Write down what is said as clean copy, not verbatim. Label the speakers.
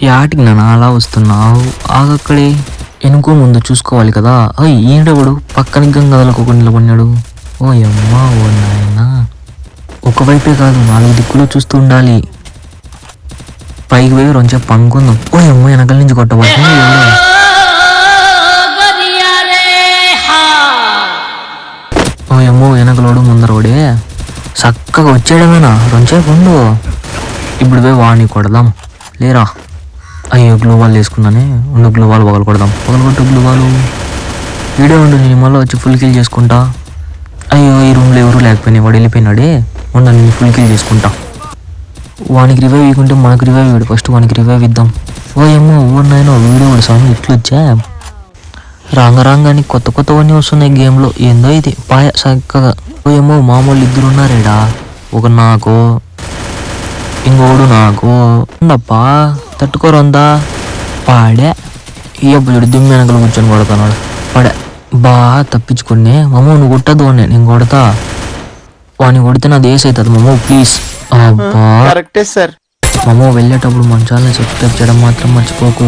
Speaker 1: యాటికి నాన్న అలా వస్తున్నావు? ఆగక్కడే ఎనుకో ముందు చూసుకోవాలి కదా. అయ్యి ఈడెవడు పక్కన గంగదలకు ఒక నిలబడినాడు. ఓ అమ్మా ఓ నాయన, ఒకవైపే కాదు 4 దిక్కులు చూస్తూ ఉండాలి. పైకి పోయి రొంచే పంకుందాం. ఓ అమ్మ వెనకల నుంచి కొట్టబోతుంది. ఓ అమ్మో వెనకలోడు ముందరోడే చక్కగా వచ్చేయడమేనా? రొంచేపు ఉండు, ఇప్పుడు పోయి వాడిని కొడదాం లేరా. అయ్యో గ్లూవాల్ వేసుకున్నానే, ఉండు గ్లూవాల్ పగలకొడదాం. పగలగొట్టు గ్లూవాలు. వీడియో ఉండు, నేను మళ్ళీ వచ్చి ఫుల్ కిల్ చేసుకుంటా. అయ్యో ఈ రూమ్లో ఎవరు లేకపోయినాయి, వాడు వెళ్ళిపోయినాడే. ఉండ నేను ఫుల్ కిల్ చేసుకుంటా. వానికి రివైవ్ ఇవ్వకుంటే మనకు రివైవ్ ఇవ్వడు, ఫస్ట్ వానికి రివైవ్ ఇద్దాం. ఓ ఏమో ఓన్నాయనో వీడియో వాడు స్వామి ఇట్లొచ్చా. రాంగరాంగాని కొత్త కొత్తవన్నీ వస్తున్నాయి గేమ్లో. ఏందో ఇది పాయ చక్కగా. ఓ ఏమో మామూలు 2 ఉన్నారేడా, ఒక నాకు ఇంకోడు నాకు. ఉండప్పా తట్టుకోరందా. పాడే ఈ అబ్బుడు దిమ్మ వెనకలు కూర్చొని కొడతాడు. పడే బాగా తప్పించుకుని. మమ్మో నువ్వు కొట్టద్దు అని, నేను కొడతా. వాడిని కొడితే నాది ఏస్ అవుతుంది మమ్మో ప్లీజ్. అబ్బా
Speaker 2: కరెక్టే సార్.
Speaker 1: మమ్మో వెళ్ళేటప్పుడు మంచాలని సబ్స్క్రైబ్ చేయడం మాత్రం మర్చిపోకు.